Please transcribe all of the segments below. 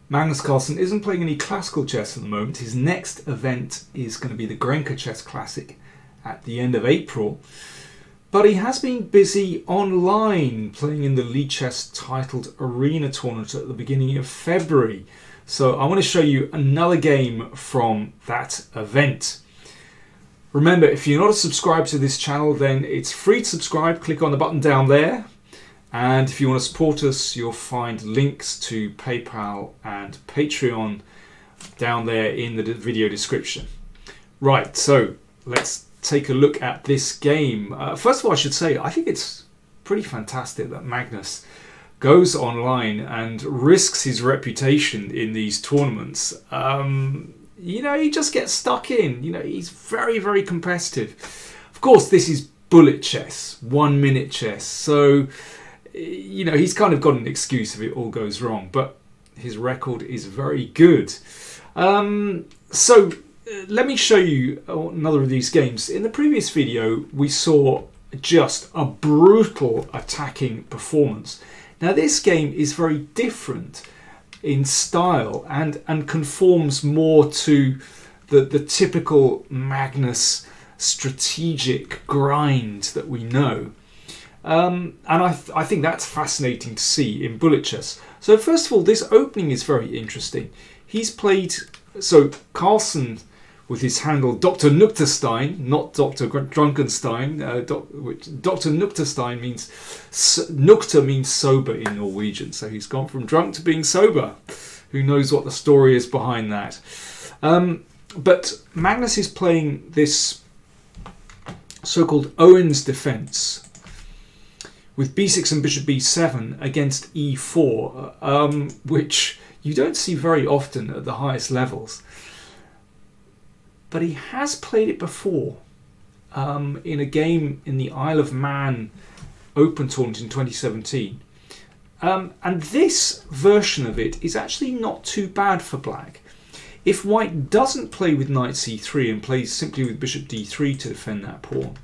Magnus Carlsen isn't playing any classical chess at the moment. His next event is going to be the Grandmaster Classic at the end of April. But he has been busy online playing in the Lichess Titled Arena tournament at the beginning of February. So I want to show you another game from that event. Remember, if you're not a subscriber to this channel, then it's free to subscribe. Click on the button down there. And if you want to support us, you'll find links to PayPal and Patreon down there in the video description. Right, so let's take a look at this game. First of all, I should say, I think it's pretty fantastic that Magnus goes online and risks his reputation in these tournaments. You know, he just gets stuck in. You know, he's very, very competitive. Of course, this is bullet chess, 1 minute chess. So, you know, he's kind of got an excuse if it all goes wrong. But his record is very good. So, let me show you another of these games. In the previous video, we saw just a brutal attacking performance. Now, this game is very different in style and conforms more to the typical Magnus strategic grind that we know. And I think that's fascinating to see in bullet chess. So first of all, this opening is very interesting. He's played, so Carlsen with his handle Dr. Nykterstein, not Dr. Drunkenstein. Dr. Nykterstein means, Nykter means sober in Norwegian. So he's gone from drunk to being sober. Who knows what the story is behind that. But Magnus is playing this so-called Owen's defense with b6 and bishop b7 against e4, which you don't see very often at the highest levels. But he has played it before in a game in the Isle of Man Open Tournament in 2017. And this version of it is actually not too bad for black. If white doesn't play with knight c3 and plays simply with bishop d3 to defend that pawn,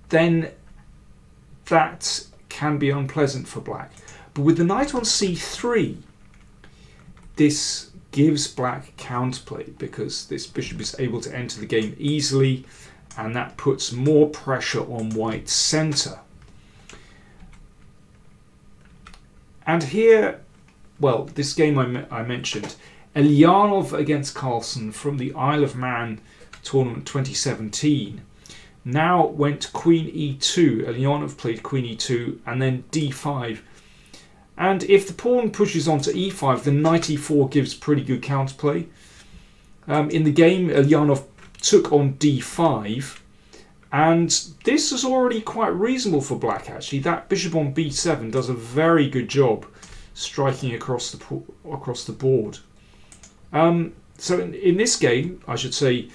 then that can be unpleasant for black. But with the knight on c3, this gives black counterplay because this bishop is able to enter the game easily, and that puts more pressure on white's centre. And here, well, this game I mentioned, Elyanov against Carlsen from the Isle of Man tournament 2017, now went queen e2. Elyanov played queen e2 and then d5. And if the pawn pushes onto e5, then knight e4 gives pretty good counterplay. In the game, Elyanov took on d5, and this is already quite reasonable for black, actually. That bishop on b7 does a very good job striking across the board. So in this game, I should say,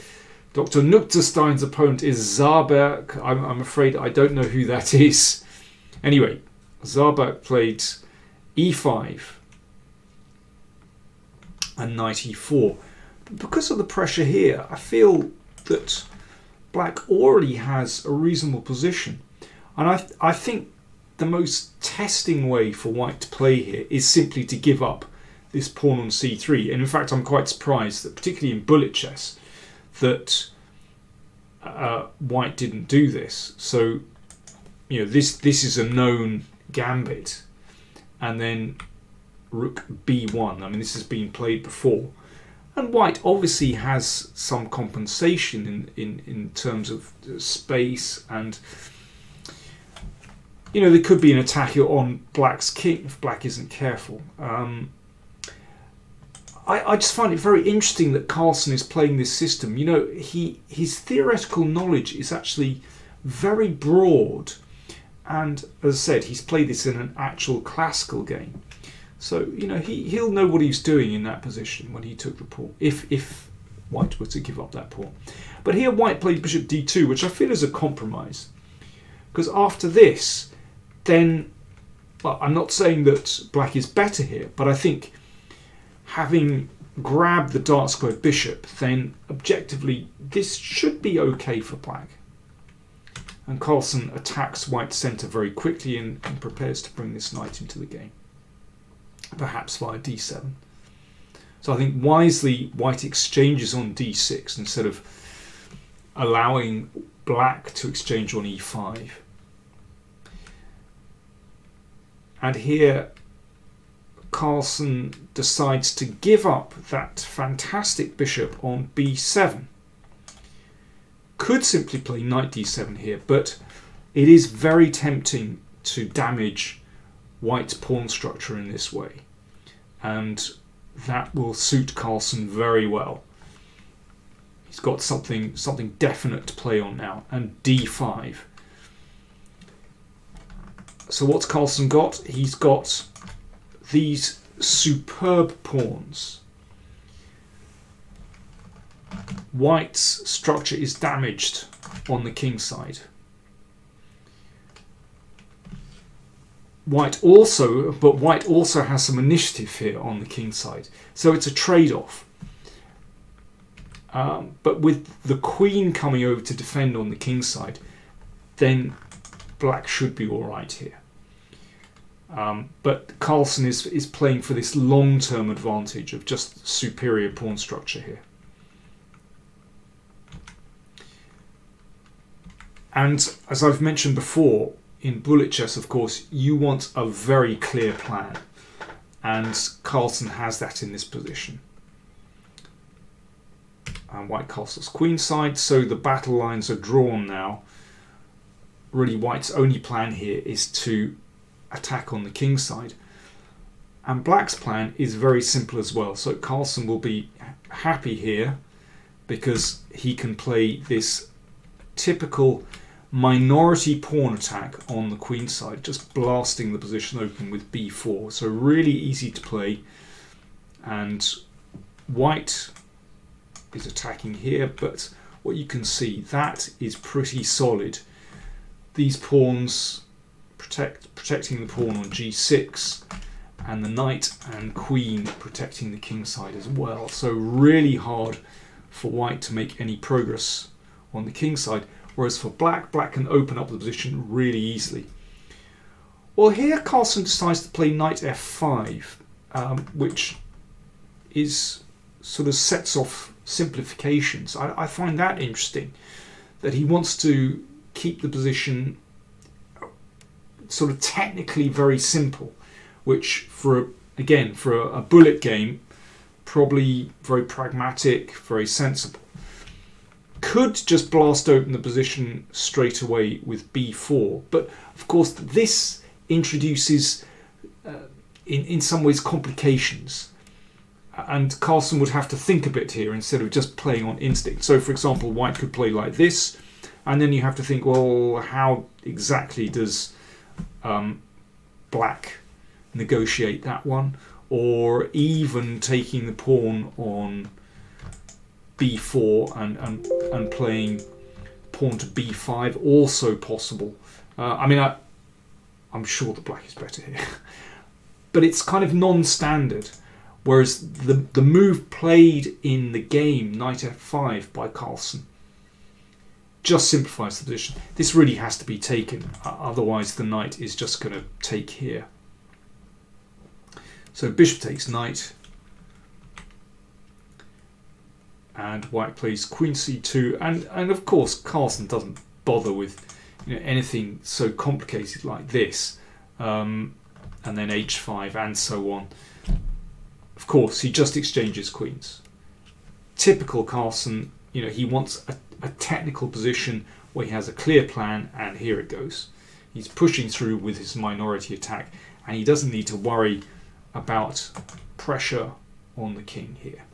Dr. Nykterstein's opponent is Zarberg. I'm afraid I don't know who that is. Anyway, Zarberg played e5 and knight e4. But because of the pressure here, I feel that black already has a reasonable position. And I think the most testing way for white to play here is simply to give up this pawn on c3. And in fact, I'm quite surprised that, particularly in bullet chess, that white didn't do this. So, you know, this is a known gambit. And then rook b1. I mean, this has been played before. And white obviously has some compensation in terms of space, and you know, there could be an attack on black's king if black isn't careful. I just find it very interesting that Carlsen is playing this system. You know, his theoretical knowledge is actually very broad. And as I said, he's played this in an actual classical game. So, you know, he'll know what he's doing in that position when he took the pawn, if white were to give up that pawn. But here white played bishop d2, which I feel is a compromise. Because after this, then, well, I'm not saying that black is better here, but I think having grabbed the dark square bishop, then objectively this should be okay for black. And Carlsen attacks white's centre very quickly and prepares to bring this knight into the game, perhaps via d7. So I think wisely white exchanges on d6 instead of allowing black to exchange on e5. And here Carlsen decides to give up that fantastic bishop on b7. Could simply play knight d7 here, but it is very tempting to damage white's pawn structure in this way, and that will suit Carlsen very well. He's got something definite to play on now, and d5. So what's Carlsen got? He's got these superb pawns. White's structure is damaged on the king side. White also has some initiative here on the king side, so it's a trade-off. But with the queen coming over to defend on the king side, then black should be all right here. But Carlsen is playing for this long-term advantage of just superior pawn structure here. And as I've mentioned before, in bullet chess, of course, you want a very clear plan. And Carlsen has that in this position. And white castles queenside, so the battle lines are drawn now. Really, white's only plan here is to attack on the king side. And black's plan is very simple as well. So Carlsen will be happy here because he can play this typical minority pawn attack on the queen side, just blasting the position open with b4. So really easy to play. And white is attacking here, but what you can see, that is pretty solid. These pawns protecting the pawn on g6, and the knight and queen protecting the king side as well. So really hard for white to make any progress on the king side. Whereas for black can open up the position really easily. Well, here Carlsen decides to play knight f5, which is sort of sets off simplifications. I find that interesting, that he wants to keep the position sort of technically very simple, which for a bullet game, probably very pragmatic, very sensible. Could just blast open the position straight away with b4, but of course this introduces in some ways complications, and Carlsen would have to think a bit here instead of just playing on instinct. So for example, white could play like this, and then you have to think, well, how exactly does black negotiate that one, or even taking the pawn on b4 and playing pawn to b5, also possible. I'm sure the black is better here, but it's kind of non-standard. Whereas the move played in the game, knight f5 by Carlsen, just simplifies the position. This really has to be taken, otherwise the knight is just going to take here. So bishop takes knight, and white plays queen c2, and of course Carlsen doesn't bother with anything so complicated like this, and then h5 and so on. Of course, he just exchanges queens. Typical Carlsen, he wants a technical position where he has a clear plan, and here it goes. He's pushing through with his minority attack, and he doesn't need to worry about pressure on the king here,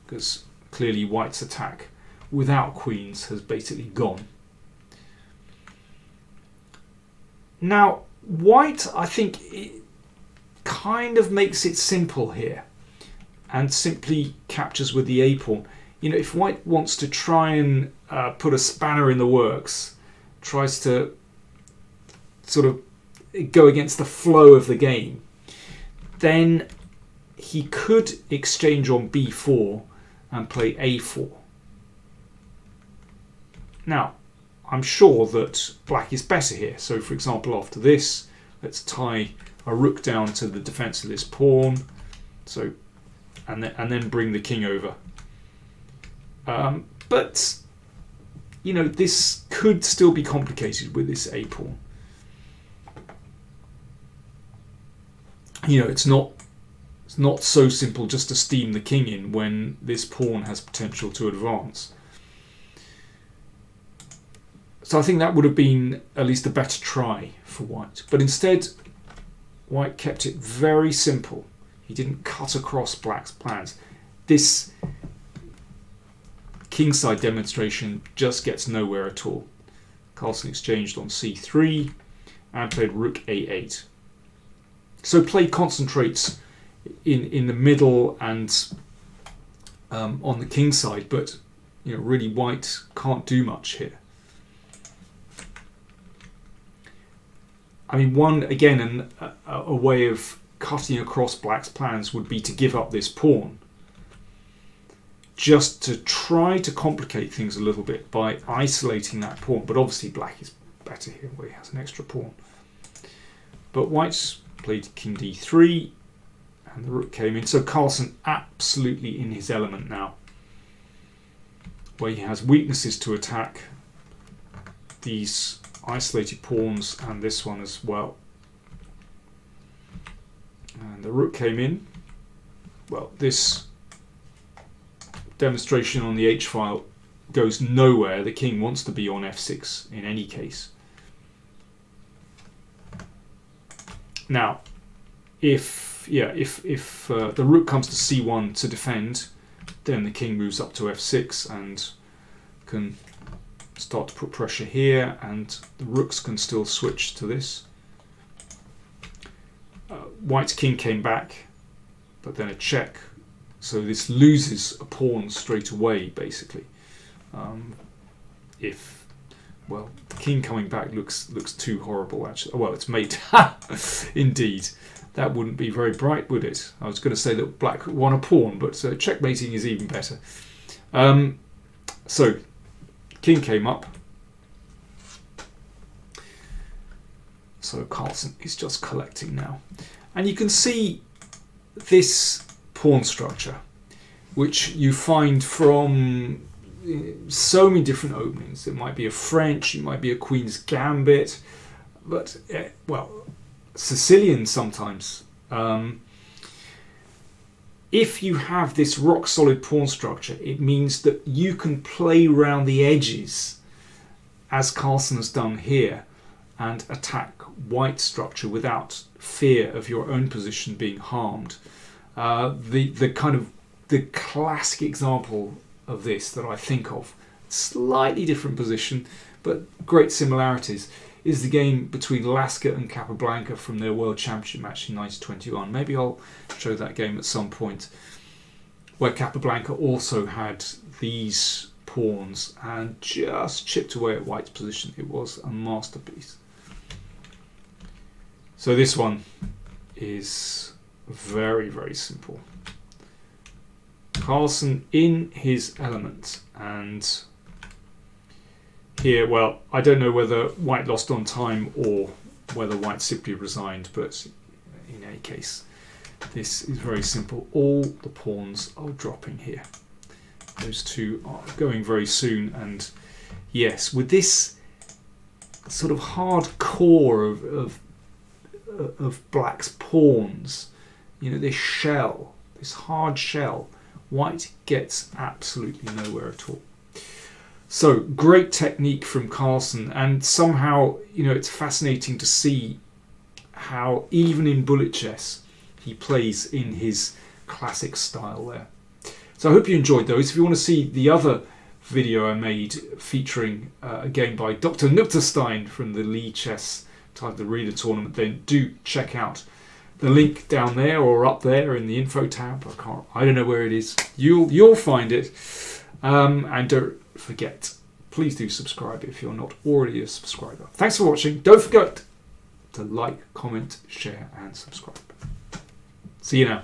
because clearly white's attack without queens has basically gone. Now, white, I think, it kind of makes it simple here and simply captures with the a pawn. If white wants to try and put a spanner in the works, tries to sort of go against the flow of the game, then he could exchange on b4 and play a4. Now, I'm sure that black is better here. So for example, after this, let's tie a rook down to the defense of this pawn. So and then bring the king over. But you know, this could still be complicated with this a pawn. You know, it's not so simple just to steam the king in when this pawn has potential to advance. So I think that would have been at least a better try for white. But instead, white kept it very simple. He didn't cut across black's plans. This kingside demonstration just gets nowhere at all. Carlsen exchanged on c3 and played rook a8. So play concentrates in the middle and on the king side, but you know, really white can't do much here. I mean, a way of cutting across black's plans would be to give up this pawn, just to try to complicate things a little bit by isolating that pawn. But obviously black is better here where he has an extra pawn. But white's played king d3 and the rook came in. So Carlsen absolutely in his element now, where he has weaknesses to attack, these isolated pawns and this one as well. And the rook came in. Well, this demonstration on the h-file goes nowhere. The king wants to be on f6 in any case. Now, if the rook comes to c1 to defend, then the king moves up to f6 and can start to put pressure here, and the rooks can still switch to this. White's king came back, but then a check, so this loses a pawn straight away, basically. Well, the king coming back looks too horrible, actually. Well, it's mate. Indeed. That wouldn't be very bright, would it? I was going to say that black won a pawn, but checkmating is even better. So, king came up. So Carlsen is just collecting now. And you can see this pawn structure, which you find from so many different openings. It might be a French, it might be a Queen's Gambit, but, well, Sicilian sometimes. If you have this rock-solid pawn structure, it means that you can play around the edges, as Carlsen has done here, and attack white structure without fear of your own position being harmed. The classic example of this that I think of, slightly different position but great similarities, is the game between Lasker and Capablanca from their World Championship match in 1921. Maybe I'll show that game at some point, where Capablanca also had these pawns and just chipped away at white's position. It was a masterpiece. So this one is very, very simple. Carlsen in his element, and here, well, I don't know whether white lost on time or whether white simply resigned, but in any case, this is very simple. All the pawns are dropping here. Those two are going very soon, and yes, with this sort of hard core of black's pawns, you know, this shell, this hard shell, white gets absolutely nowhere at all. So great technique from Carlsen, and somehow, you know, it's fascinating to see how even in bullet chess he plays in his classic style there. So I hope you enjoyed those. If you want to see the other video I made featuring a game by Dr. Nykterstein from the Lichess Titled Arena tournament, then do check out the link down there or up there in the info tab. I don't know where it is. You'll find it. And don't forget, please do subscribe if you're not already a subscriber. Thanks for watching. Don't forget to like, comment, share and subscribe. See you now.